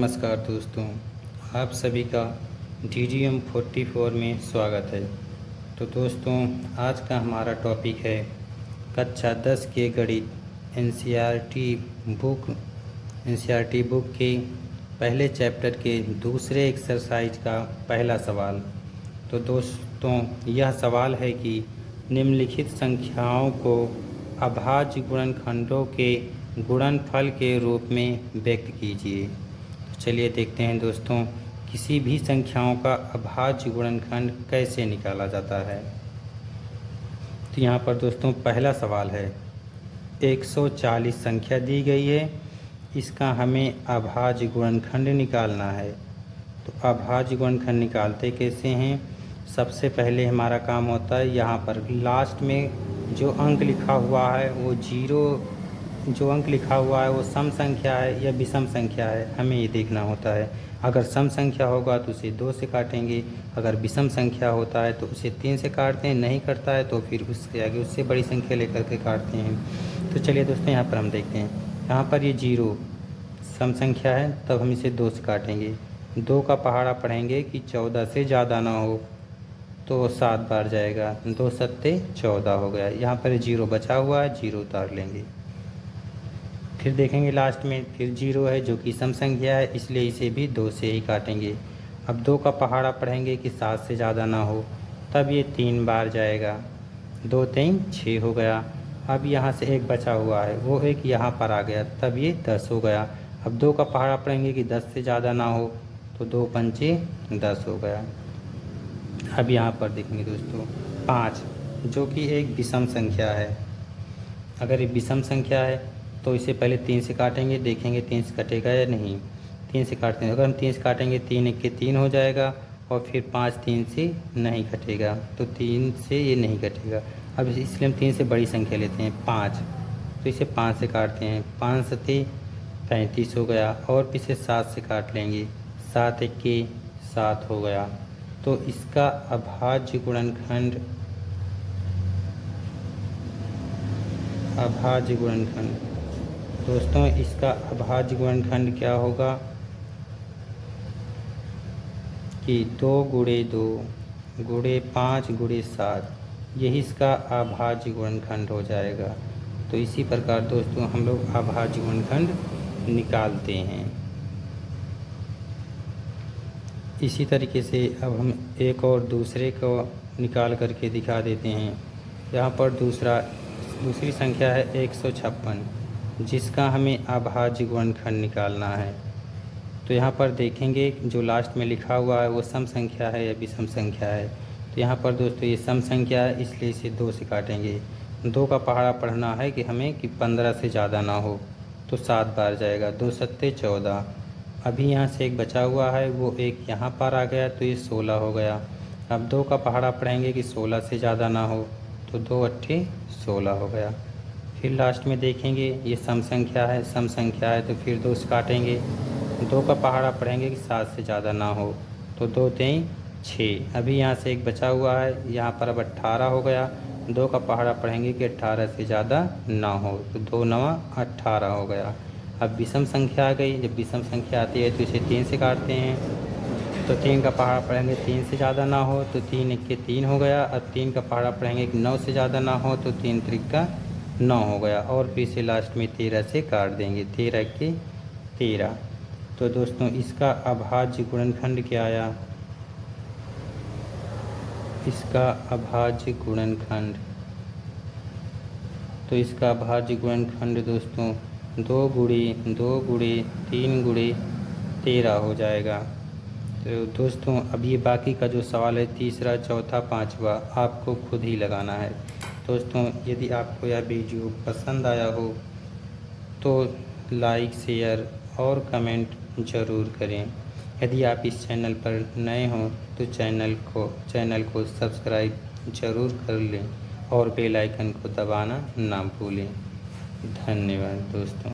नमस्कार दोस्तों, आप सभी का DGM 44 में स्वागत है। तो दोस्तों, आज का हमारा टॉपिक है कक्षा 10 के गणित एनसीईआरटी बुक के पहले चैप्टर के दूसरे एक्सरसाइज का पहला सवाल। तो दोस्तों, यह सवाल है कि निम्नलिखित संख्याओं को अभाज्य गुणनखंडों के गुणनफल के रूप में व्यक्त कीजिए। तो चलिए देखते हैं दोस्तों, किसी भी संख्याओं का अभाज्य गुणनखंड कैसे निकाला जाता है। तो यहाँ पर दोस्तों पहला सवाल है, 140 संख्या दी गई है, इसका हमें अभाज्य गुणनखंड निकालना है। तो अभाज्य गुणनखंड निकालते कैसे हैं? सबसे पहले हमारा काम होता है, यहाँ पर लास्ट में जो अंक लिखा हुआ है वो जो अंक लिखा हुआ है वो सम संख्या है या विषम संख्या है, हमें ये देखना होता है। अगर सम संख्या होगा तो उसे 2 से काटेंगे, अगर विषम संख्या होता है तो उसे 3 से काटते हैं, नहीं करता है तो फिर उसके आगे उससे बड़ी संख्या लेकर के काटते हैं। तो चलिए दोस्तों, यहाँ पर हम देखते हैं, यहाँ पर ये 0 सम संख्या है, तब हम इसे 2 से काटेंगे। 2 का पहाड़ा पढ़ेंगे कि 14 से ज़्यादा ना हो, तो 7 बार जाएगा, 2 सत्ते 14 हो गया। यहाँ पर 0 बचा हुआ है, 0 उतार लेंगे। फिर देखेंगे लास्ट में फिर 0 है जो कि सम संख्या है, इसलिए इसे भी 2 से ही काटेंगे। अब 2 का पहाड़ा पढ़ेंगे कि 7 से ज़्यादा ना हो, तब ये 3 बार जाएगा, 2 3 6 हो गया। अब यहाँ से 1 बचा हुआ है, वो 1 यहाँ पर आ गया, तब ये 10 हो गया। अब 2 का पहाड़ा पढ़ेंगे कि 10 से ज़्यादा ना हो, तो 2 पंचे 10 हो गया। अब यहाँ पर देखेंगे दोस्तों 5, जो कि एक विषम संख्या है। अगर ये विषम संख्या है तो इसे पहले 3 से काटेंगे, देखेंगे 3 से कटेगा या नहीं। 3 से काटते हैं, अगर हम 3 से काटेंगे 3 1 के 3 हो जाएगा, और फिर 5 3 से नहीं कटेगा, तो 3 से ये नहीं कटेगा। अब इसलिए हम 3 से बड़ी संख्या लेते हैं 5, तो इसे 5 से काटते हैं, 5 सत्ते 35 हो गया, और फिर इसे 7 से काट लेंगे, 7 1 के 7 हो गया। तो इसका अभाज्य गुणनखंड दोस्तों, इसका अभाज्य गुणनखंड क्या होगा कि 2 गुणे 2 गुणे 5 गुणे 7, यही इसका अभाज्य गुणनखंड हो जाएगा। तो इसी प्रकार दोस्तों हम लोग अभाज्य गुणनखंड निकालते हैं। इसी तरीके से अब हम एक और दूसरे को निकाल करके दिखा देते हैं। यहाँ पर दूसरी संख्या है 156, जिसका हमें अभाज्य गुणनखंड निकालना है। तो यहाँ पर देखेंगे जो लास्ट में लिखा हुआ है वो सम संख्या है या विषम संख्या है। तो यहाँ पर दोस्तों ये सम संख्या है, इसलिए इसे 2 से काटेंगे। 2 का पहाड़ा पढ़ना है कि हमें कि 15 से ज़्यादा ना हो, तो 7 बार जाएगा, 2 सत्ते 14। अभी यहाँ से 1 बचा हुआ है, वो 1 यहाँ पर आ गया, तो ये 16 हो गया। अब 2 का पहाड़ा पढ़ेंगे कि 16 से ज़्यादा ना हो, तो 2 अट्ठे 16 हो गया। फिर लास्ट में देखेंगे ये सम संख्या है, तो फिर 2 से काटेंगे। 2 का पहाड़ा पढ़ेंगे कि 7 से ज़्यादा ना हो, तो 2 3 6। अभी यहाँ से 1 बचा हुआ है, यहाँ पर अब 18 हो गया। 2 का पहाड़ा पढ़ेंगे कि 18 से ज़्यादा ना हो, तो 2 9 18 हो गया। अब विषम संख्या आ गई, जब विषम संख्या आती है तो इसे 3 से काटते हैं। तो 3 का पहाड़ा पढ़ेंगे 3 से ज़्यादा ना हो, तो 3 1 के 3 हो गया। अब 3 का पहाड़ा पढ़ेंगे कि 9 से ज़्यादा ना हो, तो 3 3 का 9 हो गया, और फिर से लास्ट में 13 से काट देंगे, 13 के 13। तो दोस्तों इसका अभाज्य गुणनखंड क्या आया? इसका अभाज्य गुणनखंड, तो इसका अभाज्य गुणनखंड दोस्तों 2 गुणे 2 गुणे 3 गुणे 13 हो जाएगा। तो दोस्तों अब ये बाकी का जो सवाल है, तीसरा चौथा पाँचवा, आपको खुद ही लगाना है। दोस्तों यदि आपको यह वीडियो पसंद आया हो तो लाइक शेयर और कमेंट ज़रूर करें। यदि आप इस चैनल पर नए हों तो चैनल को सब्सक्राइब ज़रूर कर लें और बेल आइकन को दबाना ना भूलें। धन्यवाद दोस्तों।